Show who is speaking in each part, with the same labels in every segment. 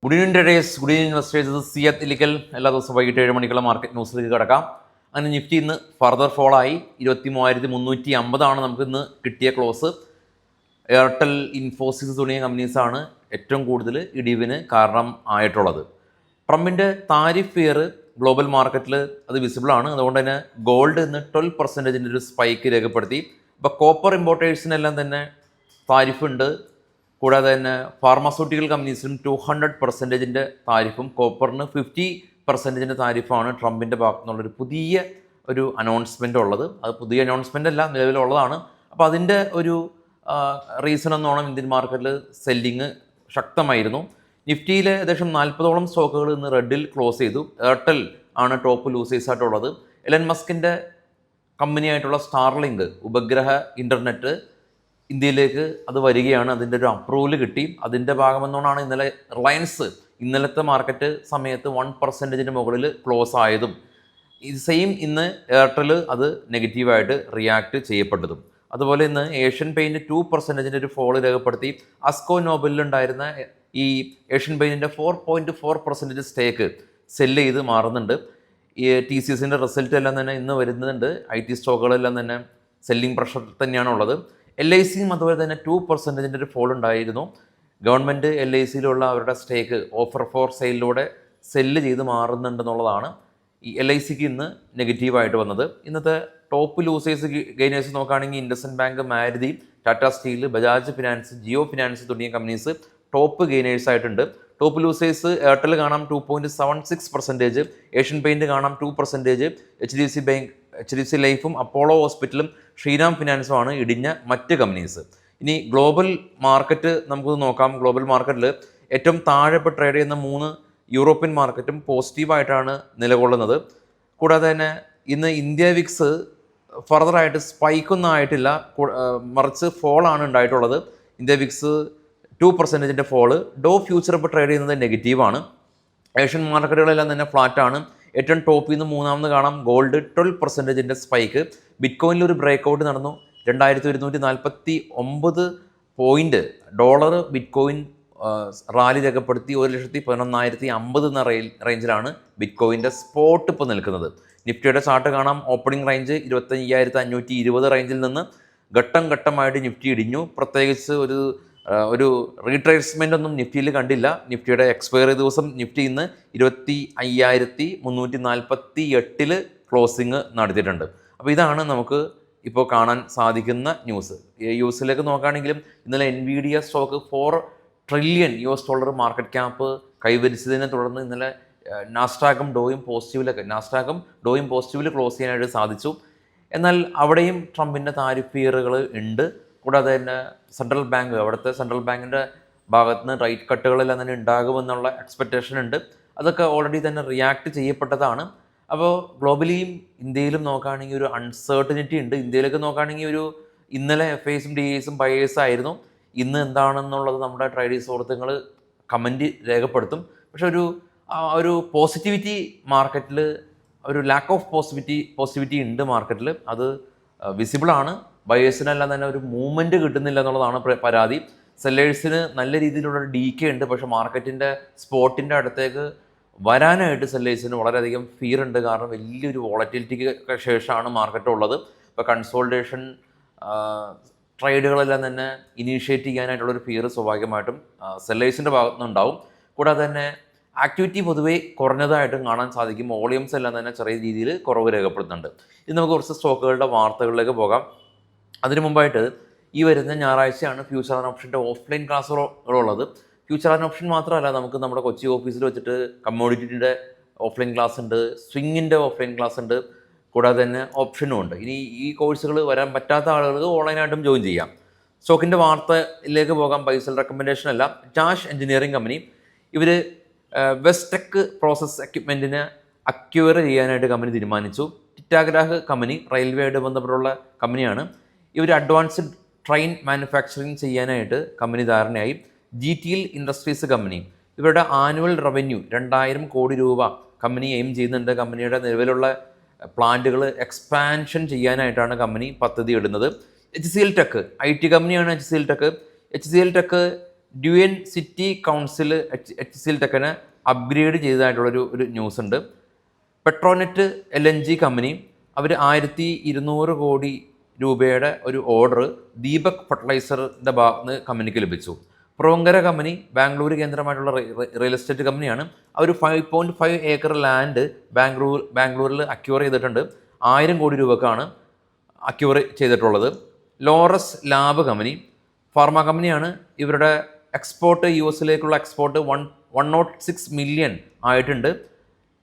Speaker 1: Good evening traders, good evening investors. Siyath Ilikkal. എല്ലാ ദിവസവും വൈകിട്ട് 7 മണിക്കുള്ള മാർക്കറ്റ് ന്യൂസിലേക്ക് കിടക്കാം. അങ്ങനെ നിഫ്റ്റി ഇന്ന് ഫർദർ ഫോളായി 23,350 നമുക്ക് ഇന്ന് കിട്ടിയ ക്ലോസ്. എയർടെൽ, ഇൻഫോസിസ് തുടങ്ങിയ കമ്പനീസാണ് ഏറ്റവും കൂടുതൽ ഇടിവിന് കാരണം ആയിട്ടുള്ളത്. ട്രംപിൻ്റെ താരിഫ് ഫിയർ ഗ്ലോബൽ മാർക്കറ്റിൽ അത് വിസിബിളാണ്. അതുകൊണ്ട് തന്നെ ഗോൾഡ് ഇന്ന് 12% ഒരു സ്പൈക്ക് രേഖപ്പെടുത്തി. ഇപ്പോൾ കോപ്പർ ഇമ്പോർട്ടേഴ്സിനെല്ലാം തന്നെ താരിഫ് ഉണ്ട്. കൂടാതെ തന്നെ ഫാർമസ്യൂട്ടിക്കൽ കമ്പനീസിനും 200% താരിഫും കോപ്പറിന് 50% താരിഫാണ് ട്രംപിൻ്റെ ഭാഗത്തു നിന്നുള്ളൊരു പുതിയ ഒരു അനൗൺസ്മെൻ്റ് ഉള്ളത്. അത് പുതിയ അനൗൺസ്മെൻ്റ് അല്ല, നിലവിലുള്ളതാണ്. അപ്പോൾ അതിൻ്റെ ഒരു റീസൺ എന്നോണം ഇന്ത്യൻ മാർക്കറ്റിൽ സെല്ലിങ് ശക്തമായിരുന്നു. നിഫ്റ്റിയിൽ ഏകദേശം 40ഓളം സ്റ്റോക്കുകൾ ഇന്ന് റെഡിൽ ക്ലോസ് ചെയ്തു. എയർടെൽ ആണ് ടോപ്പ് ലൂസേഴ്സ് ആയിട്ടുള്ളത്. എലൻ മസ്കിൻ്റെ കമ്പനിയായിട്ടുള്ള സ്റ്റാർലിങ്ക് ഉപഗ്രഹ ഇൻ്റർനെറ്റ് ഇന്ത്യയിലേക്ക് അത് വരികയാണ്. അതിൻ്റെ ഒരു അപ്രൂവൽ കിട്ടി. അതിൻ്റെ ഭാഗമെന്നോണാണ് ഇന്നലെ റിലയൻസ് ഇന്നലത്തെ മാർക്കറ്റ് സമയത്ത് 1% മുകളിൽ ക്ലോസ് ആയതും. ഇത് സെയിം ഇന്ന് എയർടെൽ അത് നെഗറ്റീവായിട്ട് റിയാക്ട് ചെയ്യപ്പെട്ടതും. അതുപോലെ ഇന്ന് ഏഷ്യൻ പെയിൻറ്റ് 2% ഒരു ഫോൾ രേഖപ്പെടുത്തി. അസ്കോ നോബലിലുണ്ടായിരുന്ന ഈ ഏഷ്യൻ പെയിൻറ്റിൻ്റെ 4.4% സ്റ്റേക്ക് സെല്ല് ചെയ്ത് മാറുന്നുണ്ട്. ഈ TCSൻ്റെ റിസൾട്ട് എല്ലാം തന്നെ ഇന്ന് വരുന്നുണ്ട്. IT സ്റ്റോക്കുകളെല്ലാം തന്നെ സെല്ലിംഗ് പ്രഷർ തന്നെയാണുള്ളത്. LICയും അതുപോലെ തന്നെ 2% ഒരു ഫോൾ ഉണ്ടായിരുന്നു. ഗവൺമെൻറ് LICയിലുള്ള അവരുടെ സ്റ്റേക്ക് ഓഫർ ഫോർ സെയിലിലൂടെ സെല്ല് ചെയ്ത് മാറുന്നുണ്ടെന്നുള്ളതാണ് ഈ LICക്ക് ഇന്ന് നെഗറ്റീവായിട്ട് വന്നത്. ഇന്നത്തെ ടോപ്പ് ലൂസേഴ്സ് ഗെയിനേഴ്സ് നോക്കുകയാണെങ്കിൽ IndusInd bank, Maruti, Tata steel, Bajaj finance, Jio finance തുടങ്ങിയ കമ്പനീസ് ടോപ്പ് ഗെയിനേഴ്സ് ആയിട്ടുണ്ട്. ടോപ്പ് ലൂസേഴ്സ് എയർടെൽ കാണാം 2.76%, ഏഷ്യൻ പെയിൻറ്റ് കാണാം 2%, HDFC ലൈഫും അപ്പോളോ ഹോസ്പിറ്റലും ശ്രീരാം ഫിനാൻസുമാണ് ഇടിഞ്ഞ മറ്റ് കമ്പനീസ്. ഇനി ഗ്ലോബൽ മാർക്കറ്റ് നമുക്ക് നോക്കാം. ഗ്ലോബൽ മാർക്കറ്റിൽ ഏറ്റവും താഴെ ഇപ്പോൾ ട്രേഡ് ചെയ്യുന്ന 3 യൂറോപ്യൻ മാർക്കറ്റും പോസിറ്റീവായിട്ടാണ് നിലകൊള്ളുന്നത്. കൂടാതെ തന്നെ ഇന്ന് ഇന്ത്യ വിക്സ് ഫർദറായിട്ട് സ്പൈക്കൊന്നും ആയിട്ടില്ല, മറിച്ച് ഫോളാണ് ഉണ്ടായിട്ടുള്ളത്. India Vicks 2% fall. ഡോ ഫ്യൂച്ചർ ഇപ്പോൾ ട്രേഡ് ചെയ്യുന്നത് നെഗറ്റീവാണ്. ഏഷ്യൻ മാർക്കറ്റുകളെല്ലാം തന്നെ ഫ്ലാറ്റാണ്. ഏറ്റവും ടോപ്പിൽ നിന്ന് മൂന്നാമത് കാണാം ഗോൾഡ് 12% സ്പൈക്ക്. ബിറ്റ്കോയിനിൽ ഒരു ബ്രേക്കൗട്ട് നടന്നു. 2149 പോയിന്റ് ഡോളർ ബിറ്റ്കോയിൻ റാലി രേഖപ്പെടുത്തി 1,11,050 എന്ന റേഞ്ചിലാണ് ബിറ്റ്കോയിൻ്റെ സ്പോട്ട് ഇപ്പോൾ നിൽക്കുന്നത്. നിഫ്റ്റിയുടെ ചാർട്ട് കാണാം. ഓപ്പണിംഗ് റേഞ്ച് 25,520 റേഞ്ചിൽ നിന്ന് ഘട്ടം ഘട്ടമായിട്ട് നിഫ്റ്റി ഇടിഞ്ഞു. പ്രത്യേകിച്ച് ഒരു റീട്രേസ്മെൻ്റ് ഒന്നും നിഫ്റ്റിയിൽ കണ്ടില്ല. നിഫ്റ്റിയുടെ എക്സ്പയറി ദിവസം നിഫ്റ്റി ഇന്ന് 25,348 ക്ലോസിങ് നടത്തിയിട്ടുണ്ട്. അപ്പോൾ ഇതാണ് നമുക്ക് ഇപ്പോൾ കാണാൻ സാധിക്കുന്ന ന്യൂസ്. ഈ ന്യൂസിലേക്ക് നോക്കുകയാണെങ്കിലും ഇന്നലെ NVIDIA stock $4 trillion market cap കൈവരിച്ചതിനെ തുടർന്ന് ഇന്നലെ നാസ്ഡാക്കും ഡോയും പോസിറ്റീവിൽ ക്ലോസ് ചെയ്യാനായിട്ട് സാധിച്ചു. എന്നാൽ അവിടെയും ട്രംപിൻ്റെ താരിഫ് ഫിയറുകൾ ഉണ്ട്. കൂടാതെ തന്നെ അവിടുത്തെ സെൻട്രൽ ബാങ്കിൻ്റെ ഭാഗത്ത് നിന്ന് റേറ്റ് കട്ടുകളെല്ലാം തന്നെ ഉണ്ടാകുമെന്നുള്ള എക്സ്പെക്റ്റേഷൻ ഉണ്ട്. അതൊക്കെ ഓൾറെഡി തന്നെ റിയാക്ട് ചെയ്യപ്പെട്ടതാണ്. അപ്പോൾ ഗ്ലോബലിയും ഇന്ത്യയിലും നോക്കുകയാണെങ്കിൽ ഒരു അൺസർട്ടനിറ്റി ഉണ്ട്. ഇന്ത്യയിലേക്ക് നോക്കുകയാണെങ്കിൽ ഇന്നലെ FISും DISും ബയേഴ്സ് ആയിരുന്നു. ഇന്ന് എന്താണെന്നുള്ളത് നമ്മുടെ ട്രേഡേഴ്സ് സുഹൃത്തുക്കൾ കമൻറ്റ് രേഖപ്പെടുത്തും. പക്ഷെ ഒരു പോസിറ്റിവിറ്റി മാർക്കറ്റിൽ, ഒരു ലാക്ക് ഓഫ് പോസിറ്റിവിറ്റി ഉണ്ട് മാർക്കറ്റിൽ. അത് വിസിബിളാണ്. ബയേഴ്സിനെല്ലാം തന്നെ ഒരു മൂവ്മെൻറ്റ് കിട്ടുന്നില്ല എന്നുള്ളതാണ് പരാതി. സെല്ലേഴ്സിന് നല്ല രീതിയിലുള്ള DK ഉണ്ട്. പക്ഷേ മാർക്കറ്റിൻ്റെ സ്പോട്ടിൻ്റെ അടുത്തേക്ക് വരാനായിട്ട് സെല്ലേഴ്സിന് വളരെയധികം ഫിയർ ഉണ്ട്. കാരണം വലിയൊരു വോളറ്റിലിറ്റിക്ക് ശേഷമാണ് മാർക്കറ്റ് ഉള്ളത്. ഇപ്പോൾ കൺസോൾട്ടേഷൻ ട്രേഡുകളെല്ലാം തന്നെ ഇനീഷ്യേറ്റ് ചെയ്യാനായിട്ടുള്ളൊരു ഫിയർ സ്വാഭാവികമായിട്ടും സെല്ലേഴ്സിൻ്റെ ഭാഗത്തുനിന്നുണ്ടാവും. കൂടാതെ തന്നെ ആക്ടിവിറ്റി പൊതുവേ കുറഞ്ഞതായിട്ടും കാണാൻ സാധിക്കും. വോളിയൂംസ് എല്ലാം തന്നെ ചെറിയ രീതിയിൽ കുറവ് രേഖപ്പെടുത്തുന്നുണ്ട്. ഇത് നമുക്ക് കുറച്ച് സ്റ്റോക്കുകളുടെ വാർത്തകളിലേക്ക് പോകാം. അതിനു മുമ്പായിട്ട് ഈ വരുന്ന ഞായറാഴ്ചയാണ് ഫ്യൂച്ചർ ആൻഡ് ഓപ്ഷൻ്റെ ഓഫ്ലൈൻ ക്ലാസ്സുകളുള്ളത്. ഫ്യൂച്ചർ ആൻഡ് ഓപ്ഷൻ മാത്രമല്ല, നമുക്ക് നമ്മുടെ കൊച്ചി ഓഫീസിൽ വെച്ചിട്ട് കമ്മോഡിറ്റിയുടെ ഓഫ്ലൈൻ ക്ലാസ് ഉണ്ട്, സ്വിങ്ങിൻ്റെ ഓഫ്ലൈൻ ക്ലാസ് ഉണ്ട്, കൂടാതെ തന്നെ ഓപ്ഷനും ഉണ്ട്. ഇനി ഈ കോഴ്സുകൾ വരാൻ പറ്റാത്ത ആളുകൾക്ക് ഓൺലൈനായിട്ടും ജോയിൻ ചെയ്യാം. സ്റ്റോക്കിൻ്റെ വാർത്തയിലേക്ക് പോകാം. ബൈസൽ റെക്കമെൻഡേഷൻ അല്ല. ടാഷ് എഞ്ചിനീയറിംഗ് കമ്പനി, ഇവർ വെസ്റ്റെക് പ്രോസസ് എക്യുപ്മെൻറ്റിനെ അക്വയർ ചെയ്യാനായിട്ട് കമ്പനി തീരുമാനിച്ചു. ടിറ്റാഗ്രാഹ് കമ്പനി റെയിൽവേയായിട്ട് ബന്ധപ്പെട്ടുള്ള കമ്പനിയാണ്. ഇവർ അഡ്വാൻസ്ഡ് ട്രെയിൻ മാനുഫാക്ചറിങ് ചെയ്യാനായിട്ട് കമ്പനി ധാരണയായി. GTL ഇൻഡസ്ട്രീസ് കമ്പനി, ഇവരുടെ ആനുവൽ റവന്യൂ 2,000 കോടി രൂപ കമ്പനി എയിം ചെയ്യുന്നുണ്ട്. കമ്പനിയുടെ നിലവിലുള്ള പ്ലാന്റുകൾ എക്സ്പാൻഷൻ ചെയ്യാനായിട്ടാണ് കമ്പനി പദ്ധതി ഇടുന്നത്. HCL ടെക് IT കമ്പനിയാണ്. HCL ടെക് ഡ്യുവൻ സിറ്റി കൗൺസിൽ HCL ടെക്കിനെ അപ്ഗ്രേഡ് ചെയ്തതായിട്ടുള്ളൊരു ന്യൂസ് ഉണ്ട്. പെട്രോനെറ്റ് LNG കമ്പനി അവർ 1200 കോടി രൂപയുടെ ഒരു ഓർഡർ ദീപക് ഫെർട്ടിലൈസറിൻ്റെ ഭാഗത്ത് നിന്ന് കമ്പനിക്ക് ലഭിച്ചു. പ്രോങ്കര കമ്പനി ബാംഗ്ലൂർ കേന്ദ്രമായിട്ടുള്ള റിയൽ എസ്റ്റേറ്റ് കമ്പനിയാണ്. അവർ 5.5 ഏക്കർ ലാൻഡ് ബാംഗ്ലൂരിൽ അക്യൂർ ചെയ്തിട്ടുണ്ട്. 1000 കോടി രൂപക്കാണ് അക്യൂർ ചെയ്തിട്ടുള്ളത്. ലോറസ് ലാബ് കമ്പനി ഫാർമ കമ്പനിയാണ്. ഇവരുടെ എക്സ്പോർട്ട് US എക്സ്പോർട്ട് 106 മില്യൺ ആയിട്ടുണ്ട്.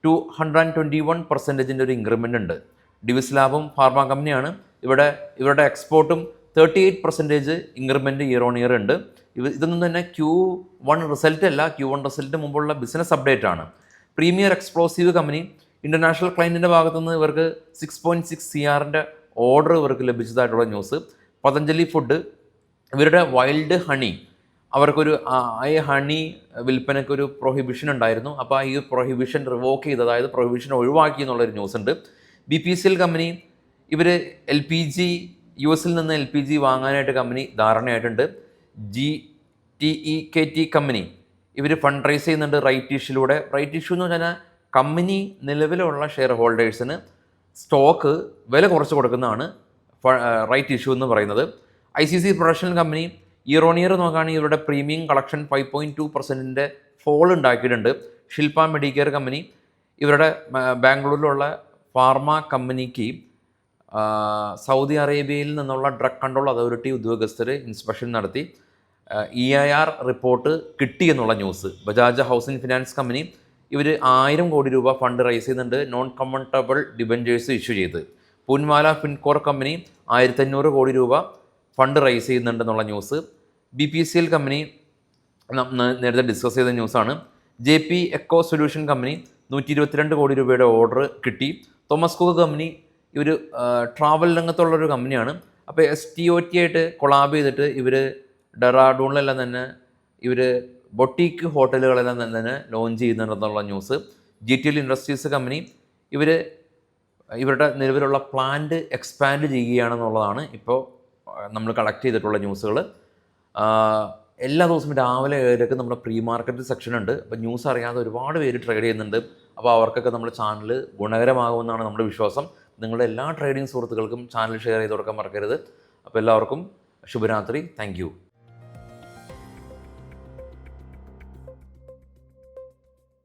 Speaker 1: 221% ഒരു ഇൻക്രിമെൻ്റ് ഉണ്ട്. ഡിവിസ് ലാബും ഫാർമ കമ്പനിയാണ്. ഇവരുടെ എക്സ്പോർട്ടും 38% ഇൻക്രിമെൻറ്റ് ഇയർ ഓൺ ഇയർ ഉണ്ട്. ഇതൊന്നും തന്നെ Q1 റിസൾട്ട് അല്ല, Q1 റിസൾട്ട് മുമ്പുള്ള ബിസിനസ് അപ്ഡേറ്റ് ആണ്. പ്രീമിയർ എക്സ്പ്ലോസീവ് കമ്പനി ഇൻ്റർനാഷണൽ ക്ലയൻറ്റിൻ്റെ ഭാഗത്തുനിന്ന് ഇവർക്ക് 6.6 CR ഓർഡർ ഇവർക്ക് ലഭിച്ചതായിട്ടുള്ള ന്യൂസ്. പതഞ്ജലി ഫുഡ് ഇവരുടെ വൈൽഡ് ഹണി അവർക്കൊരു ഈ ഹണി വിൽപ്പനയ്ക്കൊരു പ്രൊഹിബിഷൻ ഉണ്ടായിരുന്നു. അപ്പോൾ ഈ പ്രൊഹിബിഷൻ റിവോക്ക് ചെയ്ത്, അതായത് പ്രൊഹിബിഷൻ ഒഴിവാക്കി എന്നുള്ളൊരു ന്യൂസ് ഉണ്ട്. BPCL കമ്പനി ഇവർ LPG US നിന്ന് LPG വാങ്ങാനായിട്ട് കമ്പനി ധാരണയായിട്ടുണ്ട്. GTEKT കമ്പനി ഇവർ ഫണ്ട് റൈസ് ചെയ്യുന്നുണ്ട് റൈറ്റ് ഇഷ്യൂലൂടെ. റൈറ്റ് ഇഷ്യൂ എന്ന് പറഞ്ഞാൽ കമ്പനി നിലവിലുള്ള ഷെയർ ഹോൾഡേഴ്സിന് സ്റ്റോക്ക് വില കുറച്ച് കൊടുക്കുന്നതാണ് റൈറ്റ് ഇഷ്യൂ എന്ന് പറയുന്നത്. ICC production company year on year നോക്കുകയാണെങ്കിൽ ഇവരുടെ പ്രീമിയം കളക്ഷൻ 5.2% ഫോൾ ഉണ്ടാക്കിയിട്ടുണ്ട്. ശില്പ മെഡിക്കെയർ കമ്പനി ഇവരുടെ ബാംഗ്ലൂരിലുള്ള ഫാർമ കമ്പനിക്ക് സൗദി അറേബ്യയിൽ നിന്നുള്ള ഡ്രഗ് കൺട്രോൾ അതോറിറ്റി ഉദ്യോഗസ്ഥർ ഇൻസ്പെക്ഷൻ നടത്തി EIR റിപ്പോർട്ട് കിട്ടി എന്നുള്ള news. Bajaj housing finance company ഇവർ 1000 കോടി രൂപ ഫണ്ട് റൈസ് ചെയ്യുന്നുണ്ട് നോൺ കൺവെർട്ടബിൾ ഡിബഞ്ചേഴ്സ് ഇഷ്യൂ ചെയ്ത്. പൂൻവാല ഫിൻകോർ കമ്പനി 1500 കോടി രൂപ ഫണ്ട് റൈസ് ചെയ്യുന്നുണ്ടെന്നുള്ള ന്യൂസ്. BPCL കമ്പനി നേരത്തെ ഡിസ്കസ് ചെയ്ത ന്യൂസാണ്. JP എക്കോ സൊല്യൂഷൻ കമ്പനി 122 കോടി രൂപയുടെ ഓർഡർ കിട്ടി. തോമസ് കുക്ക് കമ്പനി ഇവർ ട്രാവൽ രംഗത്തുള്ളൊരു കമ്പനിയാണ്. അപ്പോൾ STOT ആയിട്ട് കൊളാബ് ചെയ്തിട്ട് ഇവർ ഡെറാഡൂണിലെല്ലാം തന്നെ ഇവർ ബൊട്ടീക്ക് ഹോട്ടലുകളെല്ലാം തന്നെ ലോഞ്ച് ചെയ്യുന്നുണ്ടെന്നുള്ള ന്യൂസ്. GTL ഇൻഡസ്ട്രീസ് കമ്പനി ഇവരുടെ നിലവിലുള്ള പ്ലാന്റ് എക്സ്പാൻഡ് ചെയ്യുകയാണെന്നുള്ളതാണ് ഇപ്പോൾ നമ്മൾ കളക്ട് ചെയ്തിട്ടുള്ള ന്യൂസുകൾ. എല്ലാ ദിവസവും രാവിലെ 7 നമ്മുടെ പ്രീ മാർക്കറ്റ് സെക്ഷൻ ഉണ്ട്. അപ്പോൾ ന്യൂസ് അറിയാതെ ഒരുപാട് പേര് ട്രേഡ് ചെയ്യുന്നുണ്ട്. അപ്പോൾ അവർക്കൊക്കെ നമ്മുടെ ചാനൽ ഗുണകരമാകുമെന്നാണ് നമ്മുടെ വിശ്വാസം. നിങ്ങളുടെ എല്ലാ ട്രേഡിംഗ് സുഹൃത്തുക്കൾക്കും ചാനൽ ഷെയർ ചെയ്ത് കൊടുക്കാൻ മറക്കരുത്. അപ്പോൾ എല്ലാവർക്കും ശുഭരാത്രി. താങ്ക്